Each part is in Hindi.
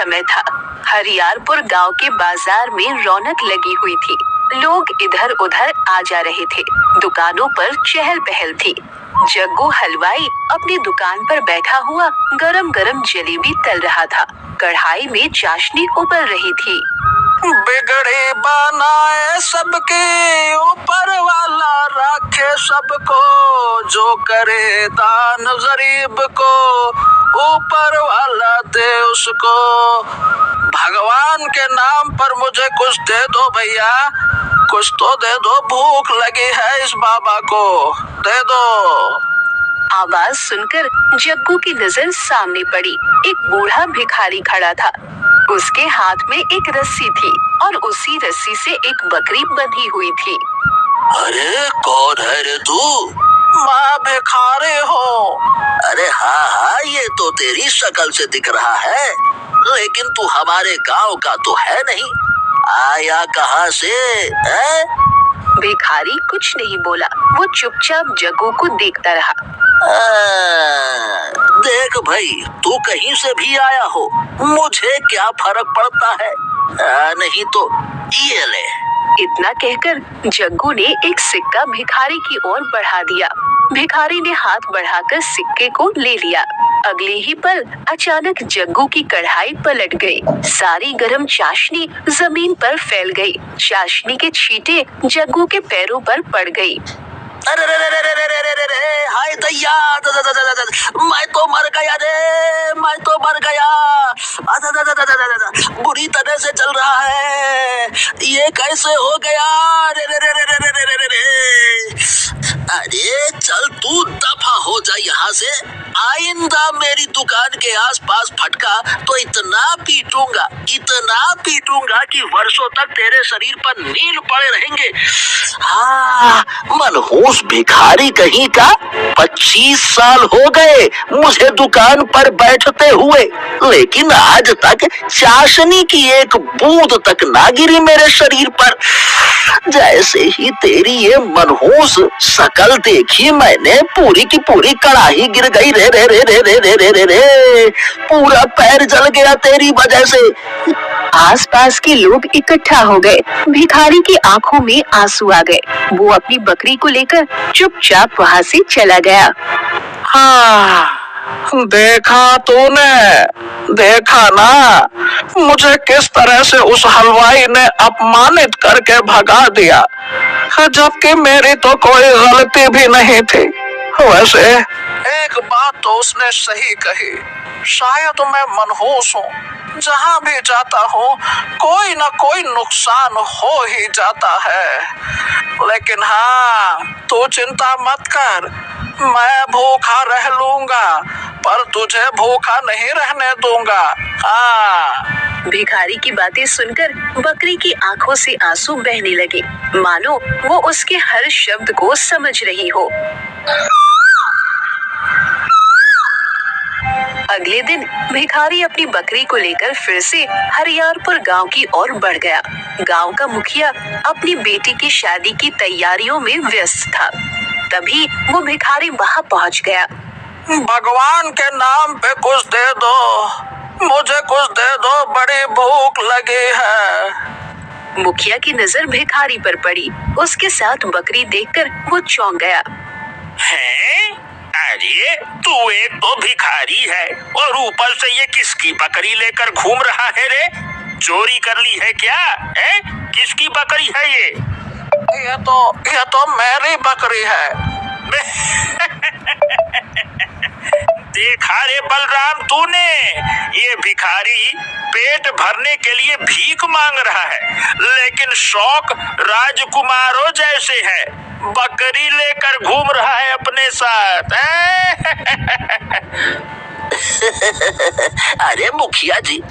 समय था। हरियारपुर गांव के बाजार में रौनक लगी हुई थी। लोग इधर उधर आ जा रहे थे। दुकानों पर चहल पहल थी। जग्गू हलवाई अपनी दुकान पर बैठा हुआ गरम गरम जलेबी तल रहा था। कढ़ाई में चाशनी उबल रही थी। बिगड़े बनाए सबके, ऊपर वाला रखे सबको, जो करे दान गरीब को, ऊपर वाला दे उसको। भगवान के नाम पर मुझे कुछ दे दो भैया, कुछ तो दे दो, भूख लगी है इस बाबा को, दे दो। आवाज सुनकर जग्गू की नजर सामने पड़ी। एक बूढ़ा भिखारी खड़ा था। उसके हाथ में एक रस्सी थी और उसी रस्सी से एक बकरी बंधी हुई थी। अरे कौन है रे तू? मैं भिखारी हूँ। अरे हाँ हाँ, ये तो तेरी शक्ल से दिख रहा है, लेकिन तू हमारे गांव का तो है नहीं। आया कहाँ से है? भिखारी कुछ नहीं बोला। वो चुपचाप जग्गू को देखता रहा। देख भाई, तू कहीं से भी आया हो, मुझे क्या फर्क पड़ता है? नहीं तो ये ले। इतना कहकर जग्गू ने एक सिक्का भिखारी की ओर बढ़ा दिया। भिखारी ने हाथ बढ़ाकर सिक्के को ले लिया। अगले ही पल अचानक जग्गू की कढ़ाई पलट गई। सारी गरम चाशनी जमीन पर फैल गई। चाशनी के छींटे जग्गू के पैरों पर पड़ गई। अरे रे रे रे रे रे रे रे रे, हाय दैया, मैं तो मर गया रे, मैं तो मर गया। बुरी तरह से चल रहा है, ये कैसे हो गया? रे रे रे रे रे रे रे रे। अरे चल तू दफा हो जा यहाँ से। आइंदा मेरी दुकान के आसपास फटका तो इतना पीटूंगा कि वर्षों तक तेरे शरीर पर नील पड़े रहेंगे। हाँ, मनहूस भिखारी कहीं का। 25 साल हो गए मुझे दुकान पर बैठते हुए, लेकिन आज तक चाशनी की एक बूंद तक ना गिरी मेरे शरीर पर। जैसे ही तेरी ये मनहूस शकल देखी मैंने, पूरी की पूरी कढ़ाई गिर गई रे रे रे रे रे रे रे रे रे। पूरा पैर जल गया तेरी वजह से। आसपास के लोग इकट्ठा हो गए। भिखारी की आंखों में आंसू आ गए। वो अपनी बकरी को लेकर चुपचाप वहाँ से चला गया। हाँ, देखा तूने, देखा ना, मुझे किस तरह से उस हलवाई ने अपमानित करके भगा दिया, जबकि मेरी तो कोई गलती भी नहीं थी। वैसे एक बात तो उसने सही कही, शायद मैं मनहूस हूँ, जहाँ भी जाता हूँ कोई ना कोई नुकसान हो ही जाता है। लेकिन हाँ, तू चिंता मत कर, मैं भूखा रह लूंगा, पर तुझे भूखा नहीं रहने दूंगा। हाँ। भिखारी की बातें सुनकर बकरी की आंखों से आंसू बहने लगे, मानो वो उसके हर शब्द को समझ रही हो। अगले दिन भिखारी अपनी बकरी को लेकर फिर से हरियारपुर गांव की ओर बढ़ गया। गांव का मुखिया अपनी बेटी की शादी की तैयारियों में व्यस्त था। तभी वो भिखारी वहां पहुंच गया। भगवान के नाम पे कुछ दे दो, मुझे कुछ दे दो, बड़ी भूख लगी है। मुखिया की नजर भिखारी पर पड़ी। उसके साथ बकरी देखकर वो चौंक गया। हैं? अरे तू एक तो भिखारी है और ऊपर से ये किसकी बकरी लेकर घूम रहा है रे? चोरी कर ली है क्या? है? किसकी बकरी है ये? ये तो मेरी बकरी है। देखा रे बलराम तूने, ये भिखारी पेट भरने के लिए भीख मांग रहा है, लेकिन शौक राजकुमारों जैसे है, बकरी लेकर घूम रहा है अपने साथ। अरे मुखिया जी,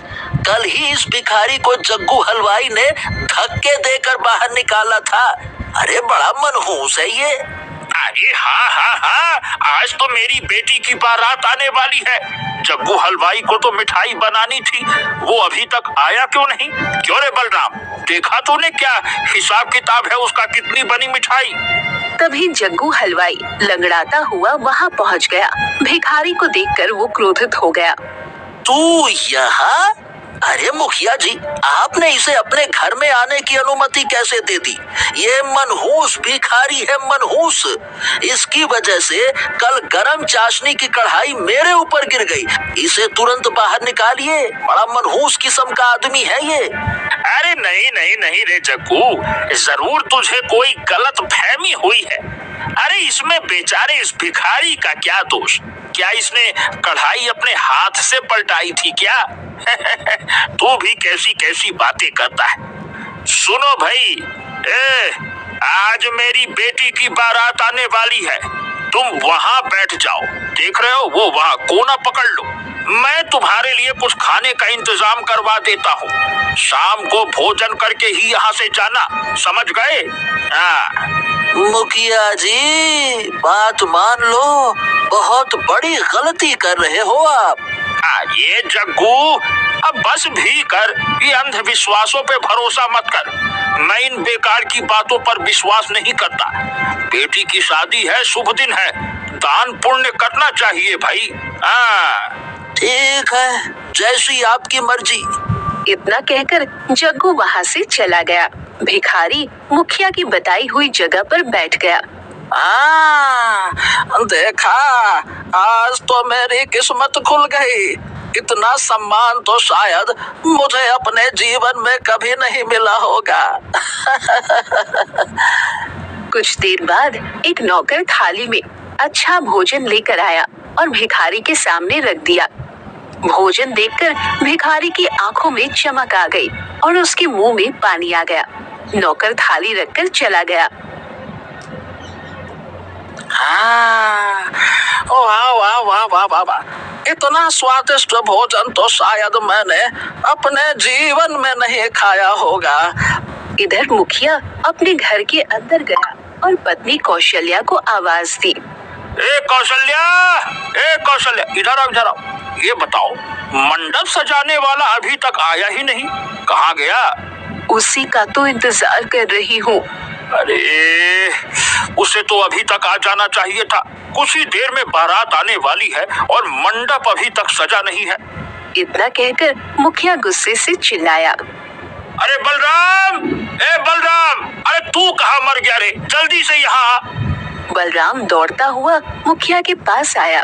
कल ही इस भिखारी को जग्गू हलवाई ने धक्के देकर बाहर निकाला था। अरे बड़ा मनहूस है ये। अरे हाँ हाँ हाँ, आज तो मेरी बेटी की बारात आने वाली है। जग्गू हलवाई को तो मिठाई बनानी थी, वो अभी तक आया क्यों नहीं? क्यों रे बलराम, देखा तूने क्या हिसाब किताब है उसका, कितनी बनी मिठाई? तभी जग्गू हलवाई लंगड़ाता हुआ वहां पहुंच गया। भिखारी को देखकर वो क्रोधित हो गया। तू यहाँ? अरे मुखिया जी, आपने इसे अपने घर में आने की अनुमति कैसे दे दी? ये मनहूस भिखारी है, मनहूस। इसकी वजह से कल गरम चाशनी की कढ़ाई मेरे ऊपर गिर गई। इसे तुरंत बाहर निकालिए, बड़ा मनहूस किस्म का आदमी है ये। अरे नहीं नहीं नहीं रे जग्गू, जरूर तुझे कोई गलत फहमी हुई है। अरे इसमें बेचारे इस भिखारी का क्या दोष? क्या इसने कढ़ाई अपने हाथ से पलटाई थी क्या? तू भी कैसी कैसी बातें करता है। सुनो भाई, आज मेरी बेटी की बारात आने वाली है। तुम वहां बैठ जाओ, देख रहे हो वो वहां कोना पकड़ लो। मैं तुम्हारे लिए कुछ खाने का इंतजाम करवा देता हूँ। शाम को भोजन करके ही यहाँ से जाना, समझ गए? मुखिया जी, बात मान लो, बहुत बड़ी गलती कर रहे हो आप। ये जग्गू, अब बस भी कर। ये अंधविश्वासों पे भरोसा मत कर। मैं इन बेकार की बातों पर विश्वास नहीं करता। बेटी की शादी है, शुभ दिन है, दान पुण्य करना चाहिए भाई। ठीक है, जैसी आपकी मर्जी। इतना कहकर जग्गू वहाँ से चला गया। भिखारी मुखिया की बताई हुई जगह पर बैठ गया। देखा, आज तो मेरी किस्मत खुल गई। इतना सम्मान तो शायद मुझे अपने जीवन में कभी नहीं मिला होगा। कुछ देर बाद एक नौकर थाली में अच्छा भोजन लेकर आया और भिखारी के सामने रख दिया। भोजन देखकर भिखारी की आंखों में चमक आ गई और उसके मुंह में पानी आ गया। नौकर थाली रखकर चला गया। वाह वाह वाह वाह वाह वाह, इतना स्वादिष्ट भोजन तो शायद मैंने अपने जीवन में नहीं खाया होगा। इधर मुखिया अपने घर के अंदर गया और पत्नी कौशल्या को आवाज दी। ए कौशल्या, इधर आओ। ये बताओ, मंडप सजाने वाला अभी तक आया ही नहीं, कहाँ गया? उसी का तो इंतजार कर रही हूँ। अरे उसे तो अभी तक आ जाना चाहिए था। कुछ ही देर में बारात आने वाली है और मंडप अभी तक सजा नहीं है। इतना कहकर मुखिया गुस्से से चिल्लाया। अरे बलराम, बलराम, अरे तू कहाँ मर गया रे? जल्दी से यहाँ आ। बलराम दौड़ता हुआ मुखिया के पास आया।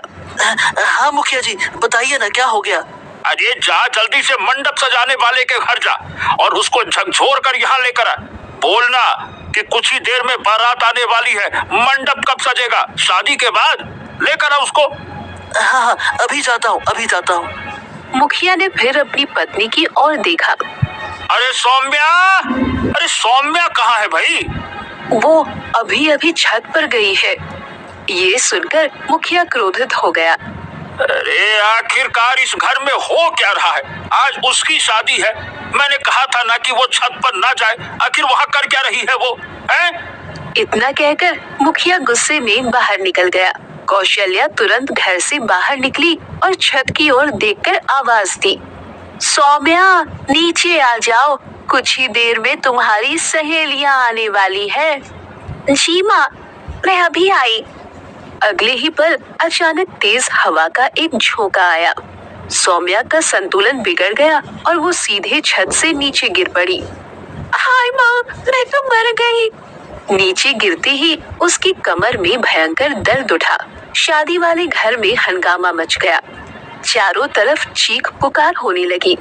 हाँ मुखिया जी, बताइए ना, क्या हो गया? अरे जा, जल्दी से मंडप सजाने वाले के घर जा और उसको झकझोर कर यहाँ लेकर आ। बोलना कि कुछ ही देर में बारात आने वाली है। मंडप कब सजेगा? शादी के बाद। लेकर आ उसको। हाँ, अभी जाता हूँ। मुखिया ने फिर अपनी पत्नी की ओर देखा। अरे सौम्या कहाँ है भाई? वो अभी छत पर गई है। ये सुनकर मुखिया क्रोधित हो गया। अरे आखिरकार इस घर में हो क्या रहा है? आज उसकी शादी है, मैंने कहा था ना कि वो छत पर ना जाए। आखिर वहाँ कर क्या रही है वो? इतना कहकर मुखिया गुस्से में बाहर निकल गया। कौशल्या तुरंत घर से बाहर निकली और छत की ओर देखकर आवाज दी। सौम्या, नीचे आ जाओ, कुछ ही देर में तुम्हारी सहेलियां आने वाली है। जी माँ, मैं अभी आई। अगले ही पल अचानक तेज हवा का एक झोंका आया। सौम्या का संतुलन बिगड़ गया और वो सीधे छत से नीचे गिर पड़ी। हाय माँ, मैं तो मर गई। नीचे गिरते ही उसकी कमर में भयंकर दर्द उठा। शादी वाले घर में हंगामा मच गया। चारों तरफ चीख पुकार होने लगी।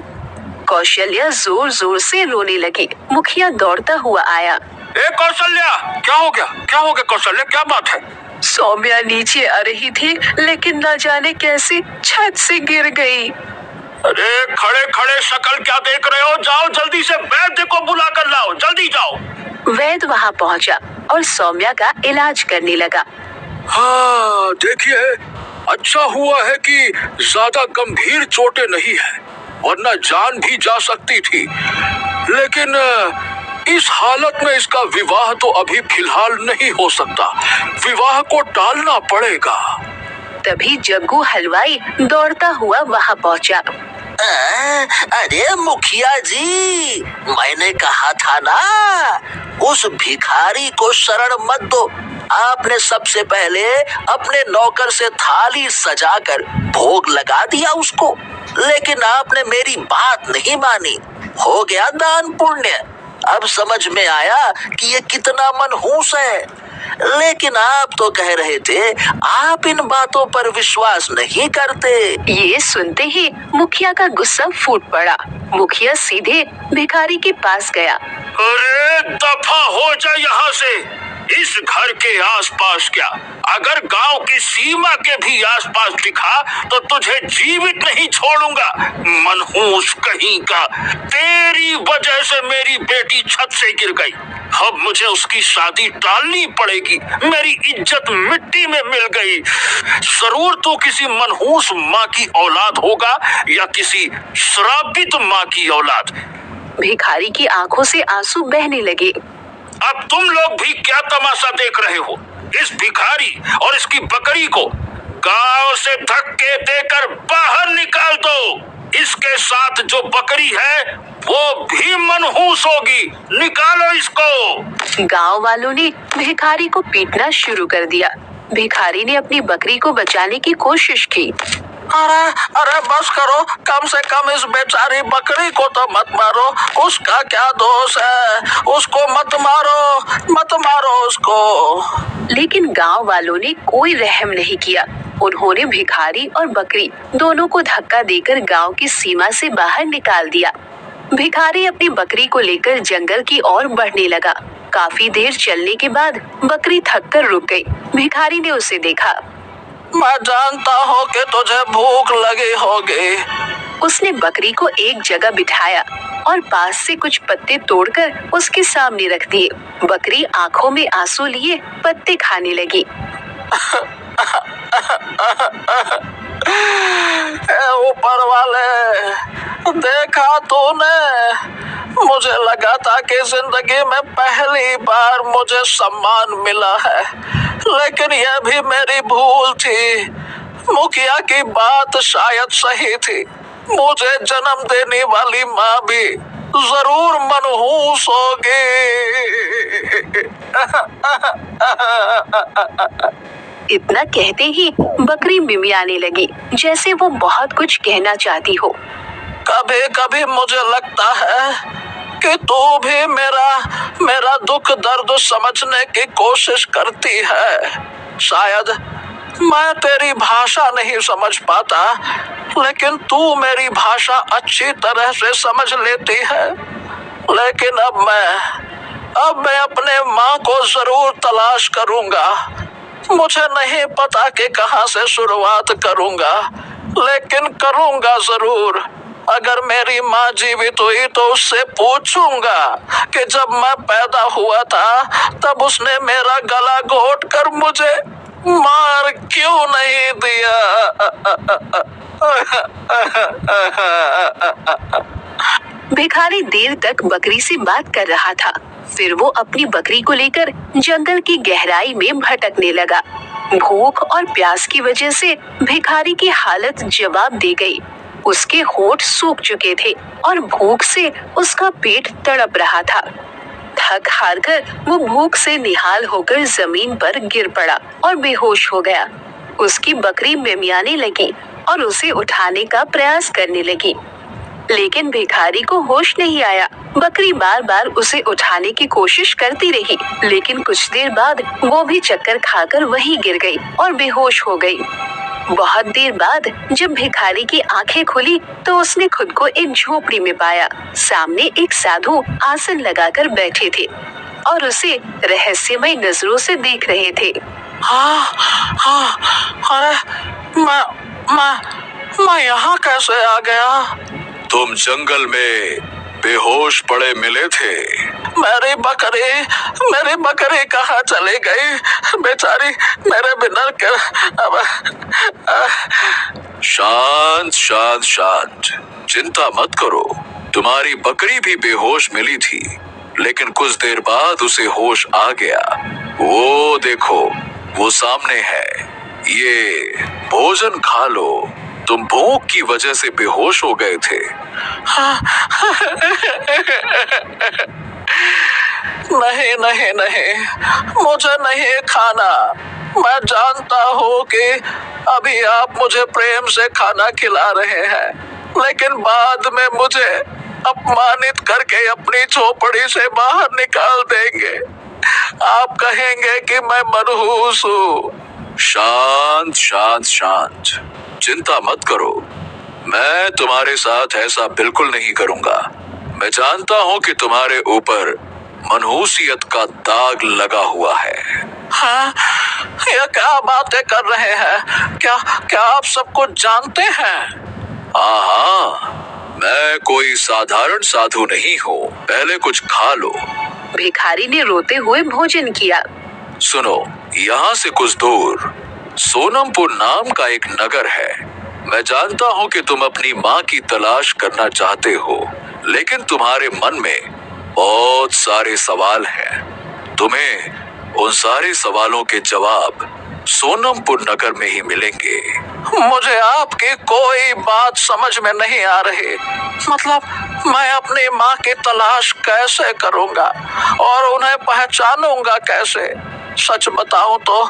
कौशल्या जोर जोर से रोने लगी। मुखिया दौड़ता हुआ आया। ए कौशल्या, क्या हो गया कौशल्या, क्या बात है? सौम्या नीचे आ रही थी, लेकिन न जाने कैसे छत से गिर गई। अरे खड़े खड़े शक्ल क्या देख रहे हो? जाओ जल्दी से वैद्य को बुला कर लाओ, जल्दी जाओ। वैद्य वहाँ पहुँचा और सौम्या का इलाज करने लगा। हाँ देखिए, अच्छा हुआ है कि ज्यादा गंभीर चोटें नहीं है, वरना जान भी जा सकती थी। लेकिन इस हालत में इसका विवाह तो अभी फिलहाल नहीं हो सकता। विवाह को टालना पड़ेगा। तभी जग्गू हलवाई दौड़ता हुआ वहाँ पहुँचा। अरे मुखिया जी, मैंने कहा था ना, उस भिखारी को शरण मत दो। आपने सबसे पहले अपने नौकर से थाली सजाकर भोग लगा दिया उसको। लेकिन आपने मेरी बात नहीं मानी। हो गया दान पुण्य। अब समझ में आया कि ये कितना मनहूस है। लेकिन आप तो कह रहे थे आप इन बातों पर विश्वास नहीं करते। ये सुनते ही मुखिया का गुस्सा फूट पड़ा। मुखिया सीधे भिखारी के पास गया। अरे दफा हो जा यहाँ से। इस घर के आसपास क्या, अगर गांव की सीमा के भी आसपास दिखा तो तुझे जीवित नहीं छोड़ूंगा। मनहूस कहीं का, तेरी वजह से मेरी बेटी छत से गिर गई। अब मुझे उसकी शादी टालनी पड़ेगी। मेरी इज्जत मिट्टी में मिल गई। जरूर तू किसी मनहूस माँ की औलाद होगा या किसी श्रापित माँ की औलाद। भिखारी की आंखों से आंसू बहने लगे। अब तुम लोग भी क्या तमाशा देख रहे हो? इस भिखारी और इसकी बकरी को गांव से धक्के देकर बाहर निकाल दो। इसके साथ जो बकरी है वो भी मनहूस होगी। निकालो इसको। गांव वालों ने भिखारी को पीटना शुरू कर दिया। भिखारी ने अपनी बकरी को बचाने की कोशिश की। अरे अरे बस करो, कम से कम इस बेचारी बकरी को तो मत मारो। उसका क्या दोष है? उसको मत मारो उसको। लेकिन गांव वालों ने कोई रहम नहीं किया। उन्होंने भिखारी और बकरी दोनों को धक्का देकर गांव की सीमा से बाहर निकाल दिया। भिखारी अपनी बकरी को लेकर जंगल की ओर बढ़ने लगा। काफी देर चलने के बाद बकरी थककर रुक गई। भिखारी ने उसे देखा। मैं जानता हूँ कि तुझे भूख लगी होगी। उसने बकरी को एक जगह बिठाया और पास से कुछ पत्ते तोड़कर उसके सामने रख दिए। बकरी आंखों में आंसू लिए पत्ते खाने लगी। ऊपर वाले, देखा तूने? मुझे लगा था कि जिंदगी में पहली बार मुझे सम्मान मिला है, लेकिन यह भी मेरी भूल थी। मुखिया की बात शायद सही थी। मुझे जन्म देने वाली माँ भी जरूर मनहूस होगी। इतना कहते ही बकरी मिमियाने लगी, जैसे वो बहुत कुछ कहना चाहती हो। कभी कभी मुझे लगता है कि तू भी मेरा दुख दर्द समझने की कोशिश करती है। शायद मैं तेरी भाषा नहीं समझ पाता, लेकिन तू मेरी भाषा अच्छी तरह से समझ लेती है। लेकिन अब मैं अपने माँ को जरूर तलाश करूंगा। मुझे नहीं पता कि कहाँ से शुरुआत करूंगा, लेकिन करूंगा जरूर। अगर मेरी माँ जीवित हुई तो उससे पूछूंगा कि जब मैं पैदा हुआ था तब उसने मेरा गला घोट कर मुझे मार क्यों नहीं दिया। भिखारी देर तक बकरी से बात कर रहा था। फिर वो अपनी बकरी को लेकर जंगल की गहराई में भटकने लगा। भूख और प्यास की वजह से भिखारी की हालत जवाब दे गई। उसके होंठ सूख चुके थे और भूख से उसका पेट तड़प रहा था। थक हार कर वो भूख से निहाल होकर जमीन पर गिर पड़ा और बेहोश हो गया। उसकी बकरी मिमियाने लगी और उसे उठाने का प्रयास करने लगी, लेकिन भिखारी को होश नहीं आया। बकरी बार बार उसे उठाने की कोशिश करती रही, लेकिन कुछ देर बाद वो भी चक्कर खाकर वहीं गिर गई और बेहोश हो गई। बहुत देर बाद जब भिखारी की आंखें खुली तो उसने खुद को एक झोपड़ी में पाया। सामने एक साधु आसन लगाकर बैठे थे और उसे रहस्यमय नजरों से देख रहे थे। अरे मैं यहाँ कैसे आ गया? तुम जंगल में बेहोश पड़े मिले थे। मेरी बकरी कहाँ चली गई? बेचारी मेरे बिना शांत शांत शांत, चिंता मत करो। तुम्हारी बकरी भी बेहोश मिली थी, लेकिन कुछ देर बाद उसे होश आ गया। वो देखो, वो सामने है। ये भोजन खा लो। तुम भूख की वजह से बेहोश हो गए थे। नहीं, मुझे नहीं खाना। मैं जानता हूँ कि अभी आप मुझे प्रेम से खाना खिला रहे हैं, लेकिन बाद में मुझे अपमानित करके अपनी झोपड़ी से बाहर निकाल देंगे। आप कहेंगे कि मैं मनहूस हूँ। शांत शांत शांत, चिंता मत करो। मैं तुम्हारे साथ ऐसा बिल्कुल नहीं करूंगा। मैं जानता हूँ कि तुम्हारे ऊपर मनहूसियत का दाग लगा हुआ है। हाँ, ये क्या बातें कर रहे हैं? क्या आप सब कुछ जानते हैं? हाँ, मैं कोई साधारण साधु नहीं हूँ। पहले कुछ खा लो। भिखारी ने रोते हुए भोजन किया। सुनो, यहाँ से कुछ दूर सोनमपुर नाम का एक नगर है। मैं जानता हूँ कि तुम अपनी माँ की तलाश करना चाहते हो, लेकिन तुम्हारे मन में बहुत सारे सवाल हैं। तुम्हें उन सारे सवालों के जवाब सोनमपुर नगर में ही मिलेंगे। मुझे आपकी कोई बात समझ में नहीं आ रही। मतलब मैं अपनी माँ की तलाश कैसे करूँगा और उन्हें पहचानूंगा कैसे? सच बताऊं तो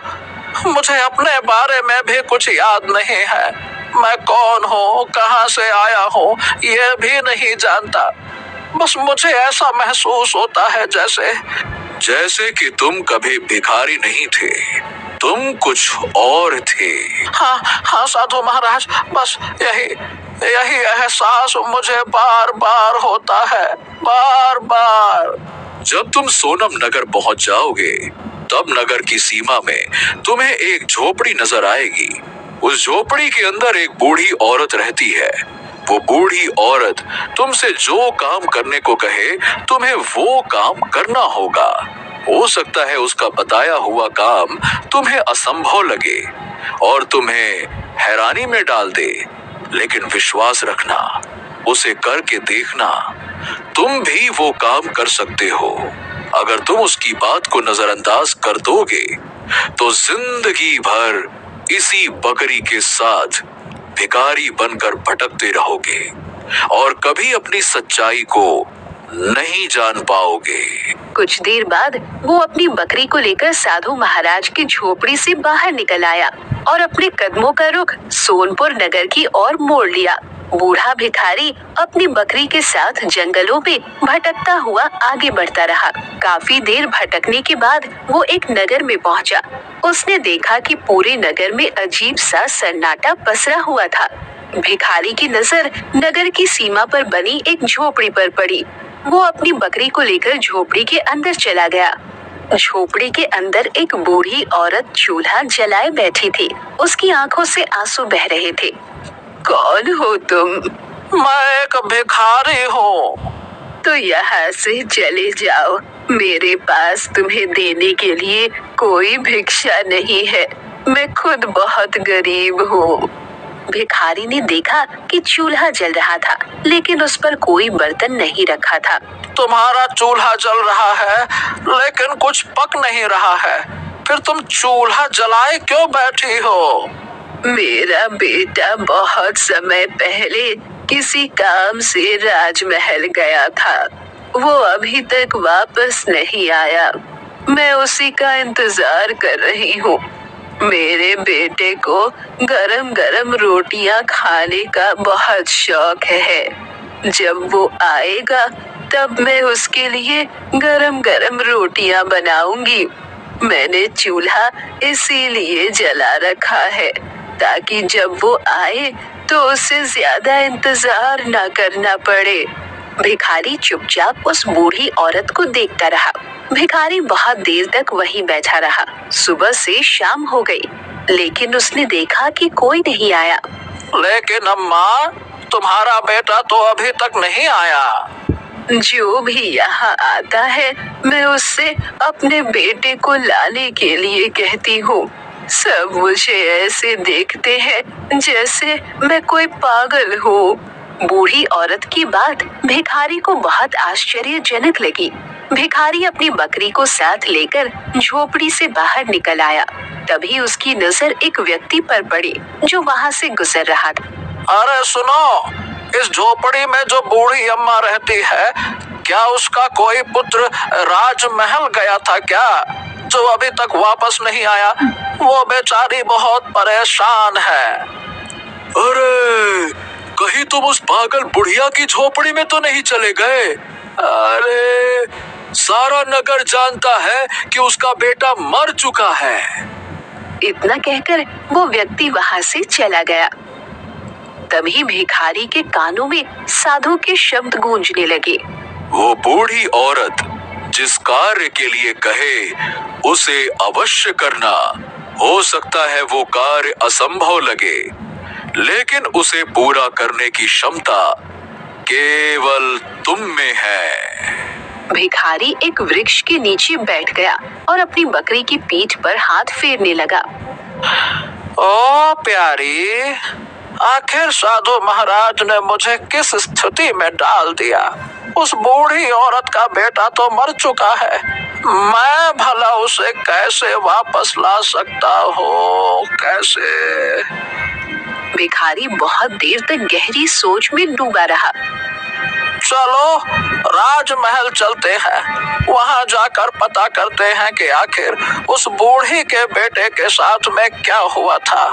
मुझे अपने बारे में भी कुछ याद नहीं है। मैं कौन हूँ, कहाँ से आया हूँ, ये भी नहीं जानता। बस मुझे ऐसा महसूस होता है जैसे कि तुम कभी भिखारी नहीं थे, तुम कुछ और थे। हाँ साधु महाराज, बस यही एहसास मुझे बार बार होता है, बार बार। जब तुम सोनम नगर पहुंच जाओगे, तब नगर की सीमा में तुम्हें एक झोपड़ी नजर आएगी। उस झोपड़ी के अंदर एक बूढ़ी औरत रहती है। वो बूढ़ी औरत तुमसे जो काम करने को कहे, तुम्हें वो काम करना होगा। हो सकता है उसका बताया हुआ काम तुम्हें असंभव लगे और तुम्हें हैरानी में डाल दे, लेकिन विश्वास रखना, उसे करके देखना, तुम भी वो काम कर सकते हो। अगर तुम उसकी बात को नजरअंदाज कर दोगे, तो जिंदगी भर इसी बकरी के साथ भिखारी बनकर भटकते रहोगे और कभी अपनी सच्चाई को नहीं जान पाओगे। कुछ देर बाद वो अपनी बकरी को लेकर साधु महाराज की झोपड़ी से बाहर निकल आया और अपने कदमों का रुख सोनपुर नगर की ओर मोड़ लिया। बूढ़ा भिखारी अपनी बकरी के साथ जंगलों में भटकता हुआ आगे बढ़ता रहा। काफी देर भटकने के बाद वो एक नगर में पहुंचा। उसने देखा कि पूरे नगर में अजीब सा सन्नाटा पसरा हुआ था। भिखारी की नजर नगर की सीमा पर बनी एक झोपड़ी पर पड़ी। वो अपनी बकरी को लेकर झोपड़ी के अंदर चला गया। झोपड़ी के अंदर एक बूढ़ी औरत चूल्हा जलाए बैठी थी। उसकी आंखों से आंसू बह रहे थे। कौन हो तुम? मैं एक भिखारी हूँ। तो यहाँ से चले जाओ, मेरे पास तुम्हें देने के लिए कोई भिक्षा नहीं है। मैं खुद बहुत गरीब हूँ। भिखारी ने देखा कि चूल्हा जल रहा था, लेकिन उस पर कोई बर्तन नहीं रखा था। तुम्हारा चूल्हा जल रहा है, लेकिन कुछ पक नहीं रहा है। फिर तुम चूल्हा जलाए क्यों बैठी हो? मेरा बेटा बहुत समय पहले किसी काम से राजमहल गया था। वो अभी तक वापस नहीं आया। मैं उसी का इंतजार कर रही हूँ। मेरे बेटे को गरम गरम रोटियां खाने का बहुत शौक है। जब वो आएगा तब मैं उसके लिए गरम गरम रोटियां बनाऊंगी। मैंने चूल्हा इसीलिए जला रखा है ताकि जब वो आए तो उसे ज्यादा इंतजार न करना पड़े। भिखारी चुपचाप उस बूढ़ी औरत को देखता रहा। भिखारी बहुत देर तक वहीं बैठा रहा। सुबह से शाम हो गई, लेकिन उसने देखा कि कोई नहीं आया। लेकिन अम्मा, तुम्हारा बेटा तो अभी तक नहीं आया। जो भी यहाँ आता है, मैं उससे अपने बेटे को लाने के लिए कहती हूँ। सब मुझे ऐसे देखते हैं जैसे मैं कोई पागल हूँ। बूढ़ी औरत की बात भिखारी को बहुत आश्चर्यजनक लगी। भिखारी अपनी बकरी को साथ लेकर झोपड़ी से बाहर निकल आया। तभी उसकी नजर एक व्यक्ति पर पड़ी जो वहाँ से गुजर रहा था। अरे सुनो, इस झोपड़ी में जो बूढ़ी अम्मा रहती है, क्या उसका कोई पुत्र राजमहल गया था क्या, जो अभी तक वापस नहीं आया? वो बेचारी बहुत परेशान है। अरे, कहीं तुम उस पागल बुढ़िया की झोपड़ी में तो नहीं चले गए? अरे सारा नगर जानता है कि उसका बेटा मर चुका है। इतना कहकर वो व्यक्ति वहां से चला गया। तभी भिखारी के कानों में साधु के शब्द गूंजने लगे। वो बूढ़ी औरत जिस कार्य के लिए कहे उसे अवश्य करना। हो सकता है वो कार्य असंभव लगे, लेकिन उसे पूरा करने की क्षमता केवल तुम में है। भिखारी एक वृक्ष के नीचे बैठ गया और अपनी बकरी की पीठ पर हाथ फेरने लगा। ओ प्यारी, आखिर साधु महाराज ने मुझे किस स्थिति में डाल दिया। उस बूढ़ी औरत का बेटा तो मर चुका है, मैं भला उसे कैसे वापस ला सकता हूँ? कैसे? भिखारी बहुत देर तक गहरी सोच में डूबा रहा। चलो राजमहल चलते हैं, वहां जाकर पता करते हैं कि आखिर उस बूढ़ी के बेटे के साथ में क्या हुआ था।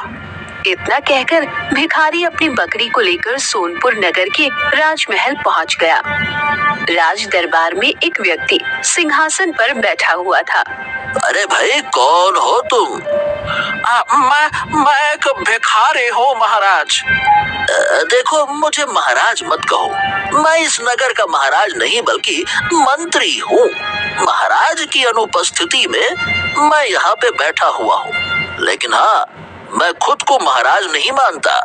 इतना कहकर भिखारी अपनी बकरी को लेकर सोनपुर नगर के राजमहल पहुंच गया। राज दरबार में एक व्यक्ति सिंहासन पर बैठा हुआ था। अरे भाई, कौन हो तुम? मैं एक भिखारी हूँ महाराज। देखो, मुझे महाराज मत कहो। मैं इस नगर का महाराज नहीं बल्कि मंत्री हूँ। महाराज की अनुपस्थिति में मैं यहाँ पे बैठा हुआ हूँ, लेकिन हाँ, मैं खुद को महाराज नहीं मानता।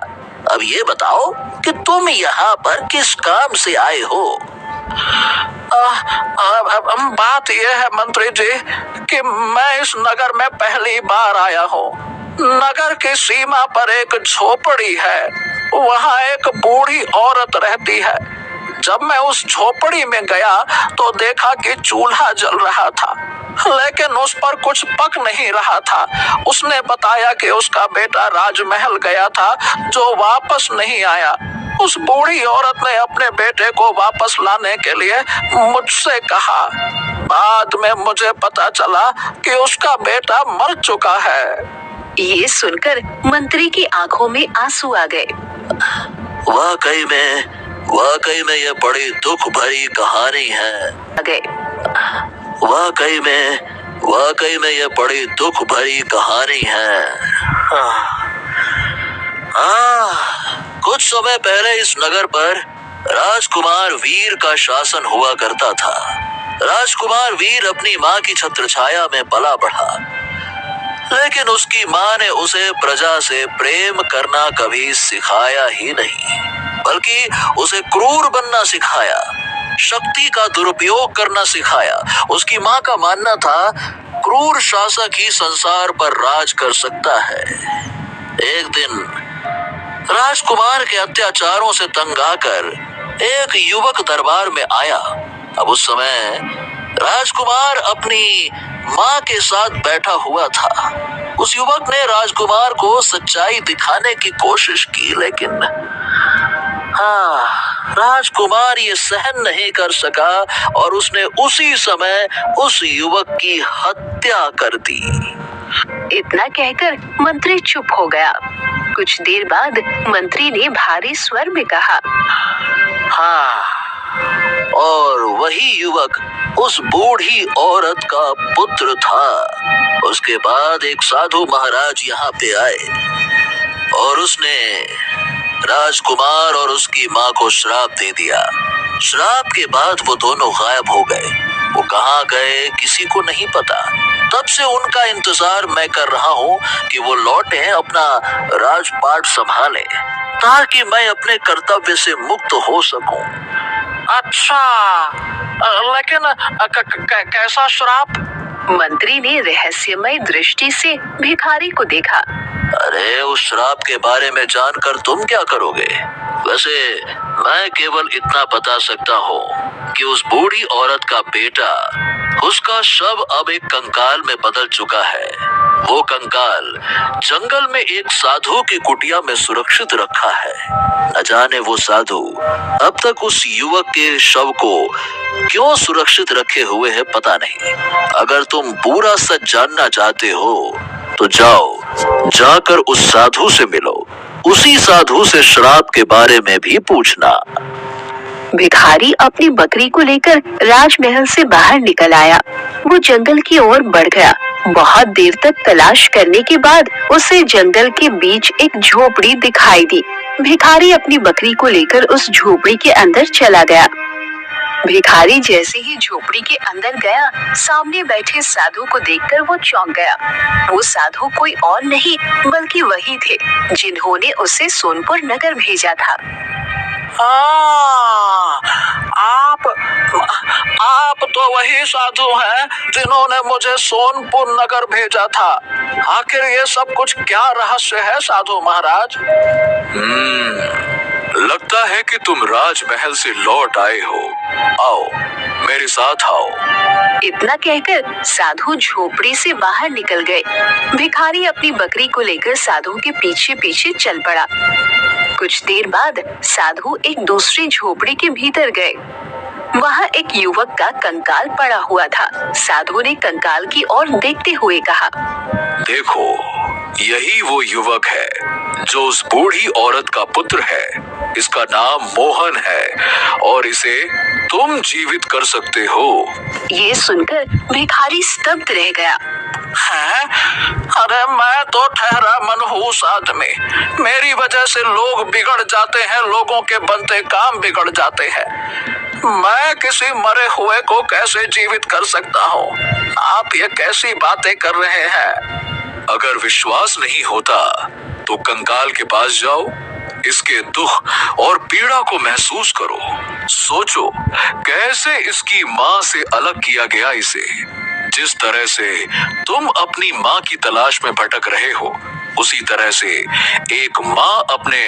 अब ये बताओ कि तुम यहाँ पर किस काम से आए हो? बात यह है मंत्री जी कि मैं इस नगर में पहली बार आया हूँ। नगर की सीमा पर एक झोपड़ी है, वहाँ एक बूढ़ी औरत रहती है। जब मैं उस झोपड़ी में गया तो देखा कि चूल्हा जल रहा था, लेकिन उस पर कुछ पक नहीं रहा था। उसने बताया कि उसका बेटा राजमहल गया था जो वापस नहीं आया। उस बूढ़ी औरत ने अपने बेटे को वापस लाने के लिए मुझसे कहा। बाद में मुझे पता चला कि उसका बेटा मर चुका है। ये सुनकर मंत्री की आंखों में आंसू आ गए। वाकई में ये बड़ी दुख भरी कहानी है। वाकई में ये बड़ी दुख भरी कहानी है। कुछ समय पहले इस नगर पर राजकुमार वीर का शासन हुआ करता था। राजकुमार वीर अपनी माँ की छत्रछाया में पला बढ़ा, लेकिन उसकी माँ ने उसे प्रजा से प्रेम करना कभी सिखाया ही नहीं, बल्कि उसे क्रूर बनना सिखाया, शक्ति का दुरुपयोग करना सिखाया। उसकी माँ का मानना था क्रूर शासक ही संसार पर राज कर सकता है। एक दिन राजकुमार के अत्याचारों से तंग आकर एक युवक दरबार में आया। अब उस समय राजकुमार अपनी माँ के साथ बैठा हुआ था। उस युवक ने राजकुमार को सच्चाई दिखाने की कोशिश की, लेकिन राजकुमार ये सहन नहीं कर सका और उसने उसी समय उस युवक की हत्या कर दी। इतना कहकर मंत्री चुप हो गया। कुछ देर बाद मंत्री ने भारी स्वर में कहा, हाँ, और वही युवक उस बूढ़ी औरत का पुत्र था। उसके बाद एक साधु महाराज यहाँ पे आए और उसने राजकुमार और उसकी माँ को श्राप दे दिया। श्राप के बाद वो दोनों गायब हो गए। वो कहाँ गए किसी को नहीं पता। तब से उनका इंतजार मैं कर रहा हूँ कि वो लौटे, अपना राजपाट संभाले, ताकि मैं अपने कर्तव्य से मुक्त हो सकूं। अच्छा, लेकिन कैसा श्राप? मंत्री ने रहस्यमय दृष्टि से भिखारी को देखा। अरे, उस श्राप के बारे में जानकर तुम क्या करोगे? वैसे मैं केवल इतना बता सकता हूँ कि उस बूढ़ी औरत का बेटा, उसका शव अब एक कंकाल में बदल चुका है। वो कंकाल जंगल में एक साधु की कुटिया में सुरक्षित रखा है। न जाने वो साधु अब तक उस युवक के शव को क्यों सुरक्षित रखे हुए है, पता नहीं। अगर तुम पूरा सच जानना चाहते हो तो जाओ, जाकर उस साधु से मिलो, उसी साधु से श्राप के बारे में भी पूछना। भिखारी अपनी बकरी को लेकर राजमहल से बाहर निकल आया। वो जंगल की ओर बढ़ गया। बहुत देर तक तलाश करने के बाद उसे जंगल के बीच एक झोपड़ी दिखाई दी। भिखारी अपनी बकरी को लेकर उस झोपड़ी के अंदर चला गया। भिखारी जैसे ही झोपड़ी के अंदर गया, सामने बैठे साधु को देखकर वो चौंक गया। वो साधु कोई और नहीं बल्कि वही थे जिन्होंने उसे सोनपुर नगर भेजा था। आप तो वही साधु हैं जिन्होंने मुझे सोनपुर नगर भेजा था। आखिर ये सब कुछ क्या रहस्य है साधु महाराज? लगता है कि तुम राजमहल से लौट आए हो। आओ, मेरे साथ आओ। इतना कहकर साधु झोपड़ी से बाहर निकल गए। भिखारी अपनी बकरी को लेकर साधु के पीछे पीछे चल पड़ा। कुछ देर बाद साधु एक दूसरी झोपड़ी के भीतर गए। वहाँ एक युवक का कंकाल पड़ा हुआ था। साधु ने कंकाल की ओर देखते हुए कहा, देखो, यही वो युवक है जो उस बूढ़ी औरत का पुत्र है। इसका नाम मोहन है और इसे तुम जीवित कर सकते हो। ये सुनकर भिखारी स्तब्ध रह गया। हैं? अरे मैं तो ठहरा मनहूस आदमी। मेरी वजह से लोग बिगड़ जाते हैं, लोगों के बनते काम बिगड़ जाते हैं। मैं किसी मरे हुए को कैसे जीवित कर सकता हूँ? आप ये कैसी बातें कर रहे हैं? अगर विश्वास नहीं होता तो कंकाल के पास जाओ, इसके दुख और पीड़ा को महसूस करो। सोचो कैसे इसकी माँ से अलग किया गया इसे। जिस तरह से तुम अपनी माँ की तलाश में भटक रहे हो, उसी तरह से एक माँ अपने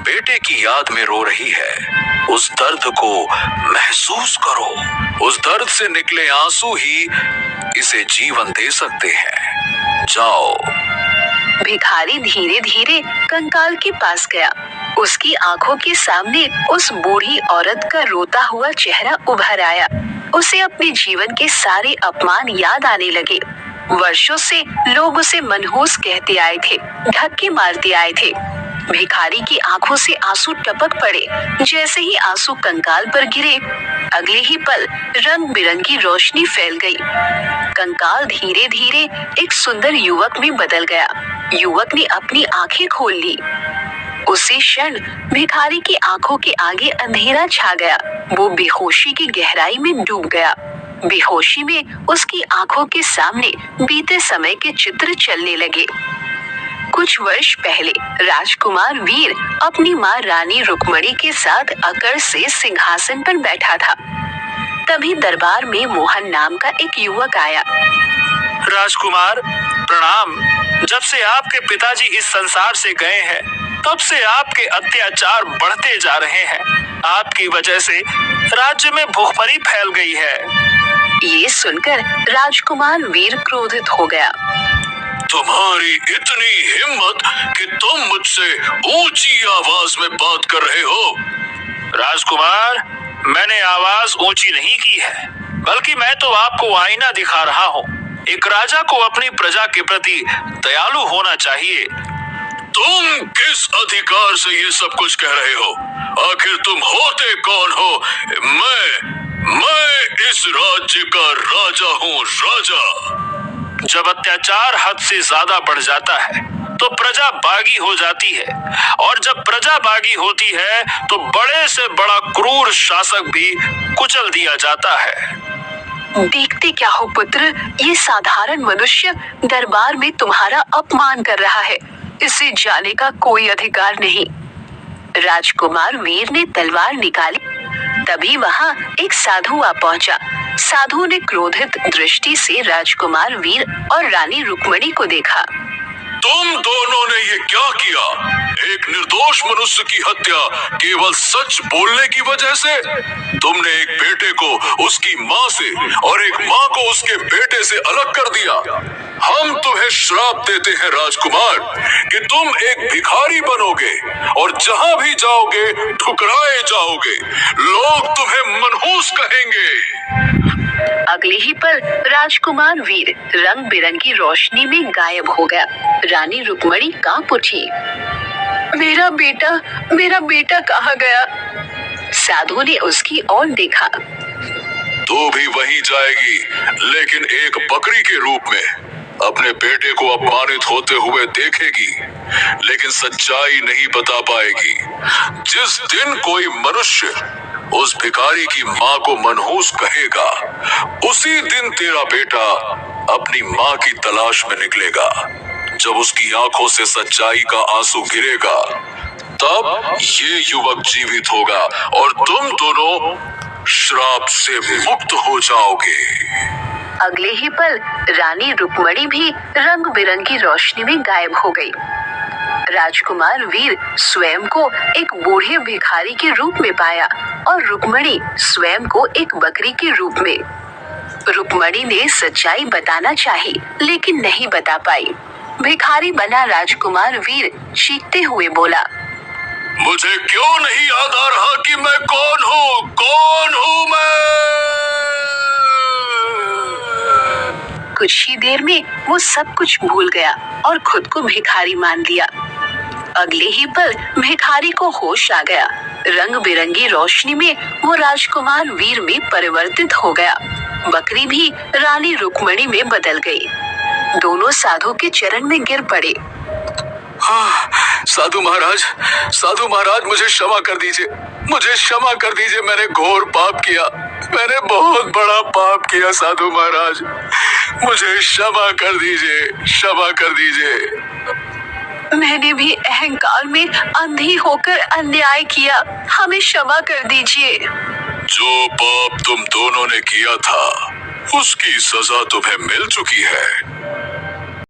बेटे की याद में रो रही है। उस दर्द को महसूस करो। उस दर्द से निकले आंसू ही इसे जीवन दे सकते हैं। जाओ। भिखारी धीरे धीरे कंकाल के पास गया। उसकी आंखों के सामने उस बूढ़ी औरत का रोता हुआ चेहरा उभर आया। उसे अपने जीवन के सारे अपमान याद आने लगे। वर्षों से लोग उसे मनहूस कहते आए थे, धक्के मारते आए थे। भिखारी की आंखों से आंसू टपक पड़े। जैसे ही आंसू कंकाल पर गिरे, अगले ही पल रंग बिरंगी रोशनी फैल गई। कंकाल धीरे धीरे एक सुंदर युवक में बदल गया। युवक ने अपनी आंखें खोल ली। उसी क्षण भिखारी की आंखों के आगे अंधेरा छा गया। वो बेहोशी की गहराई में डूब गया। बेहोशी में उसकी आंखों के सामने बीते समय के चित्र चलने लगे। कुछ वर्ष पहले राजकुमार वीर अपनी माँ रानी रुक्मणी के साथ अकड़ से सिंहासन पर बैठा था। तभी दरबार में मोहन नाम का एक युवक आया। राजकुमार प्रणाम। जब से आपके पिताजी इस संसार से गए हैं, तब से आपके अत्याचार बढ़ते जा रहे हैं। आपकी वजह से राज्य में भूखमरी फैल गई है। ये सुनकर राजकुमार वीर क्रोधित हो गया। तुम्हारी इतनी हिम्मत कि तुम मुझसे ऊंची आवाज में बात कर रहे हो। राजकुमार, मैंने आवाज ऊंची नहीं की है, बल्कि मैं तो आपको आईना दिखा रहा हूँ। एक राजा को अपनी प्रजा के प्रति दयालु होना चाहिए। तुम किस अधिकार से ये सब कुछ कह रहे हो? आखिर तुम होते कौन हो? मैं इस राज्य का राजा हूँ, राजा। जब अत्याचार हद से ज्यादा बढ़ जाता है तो प्रजा बागी हो जाती है, और जब प्रजा बागी होती है तो बड़े से बड़ा क्रूर शासक भी कुचल दिया जाता है। देखते क्या हो पुत्र, ये साधारण मनुष्य दरबार में तुम्हारा अपमान कर रहा है। इसे जाने का कोई अधिकार नहीं। राजकुमार वीर ने तलवार निकाली। तभी वहाँ एक साधु आ पहुंचा। साधु ने क्रोधित दृष्टि से राजकुमार वीर और रानी रुक्मणी को देखा। तुम दोनों ने ये क्या किया? एक निर्दोष मनुष्य की हत्या केवल सच बोलने की वजह से? तुमने एक बेटे को उसकी माँ से और एक माँ को उसके बेटे से अलग कर दिया। हम तुम्हें श्राप देते हैं राजकुमार कि तुम एक भिखारी बनोगे और जहाँ भी जाओगे ठुकराए जाओगे। लोग तुम्हें मनहूस कहेंगे। अगले ही पल राजकुमार वीर रंग बिरंगी रोशनी में गायब हो गया। रानी रुक्मणी कांप उठी। मेरा बेटा कहाँ गया? साधु ने उसकी ओर देखा। तू भी वहीं जाएगी, लेकिन एक बकरी के रूप में। अपने बेटे को अपमानित होते हुए देखेगी, लेकिन सच्चाई नहीं बता पाएगी। जिस दिन कोई मनुष्य उस भिखारी की माँ को मनहूस कहेगा, उसी दिन तेरा बेटा अपनी माँ की तलाश में निकलेगा। जब उसकी आंखों से सच्चाई का आंसू गिरेगा, तब ये युवक जीवित होगा और तुम दोनों श्राप से मुक्त हो जाओगे। अगले ही पल रानी रुक्मणी भी रंग बिरंगी रोशनी में गायब हो गई। राजकुमार वीर स्वयं को एक बूढ़े भिखारी के रूप में पाया और रुक्मणी स्वयं को एक बकरी के रूप में। रुक्मणी ने सच्चाई बताना चाही, लेकिन नहीं बता पाई। भिखारी बना राजकुमार वीर चीखते हुए बोला, मुझे क्यों नहीं याद आ रहा कि मैं कौन हूँ? कौन हूँ मैं? कुछ ही देर में वो सब कुछ भूल गया और खुद को भिखारी मान लिया। अगले ही पल भिखारी को होश आ गया। रंग बिरंगी रोशनी में वो राजकुमार वीर में परिवर्तित हो गया। बकरी भी रानी रुक्मणी में बदल गई। दोनों साधु के चरण में गिर पड़े। साधु महाराज, मुझे क्षमा कर दीजिए। मुझे क्षमा कर दीजिए, मैंने घोर पाप किया। मैंने बहुत बड़ा पाप किया साधु महाराज। मुझे क्षमा कर दीजिए, क्षमा कर दीजिए। मैंने भी अहंकार में अंधी होकर अन्याय किया, हमें क्षमा कर दीजिए। जो पाप तुम दोनों ने किया था, उसकी सजा तुम्हें मिल चुकी है।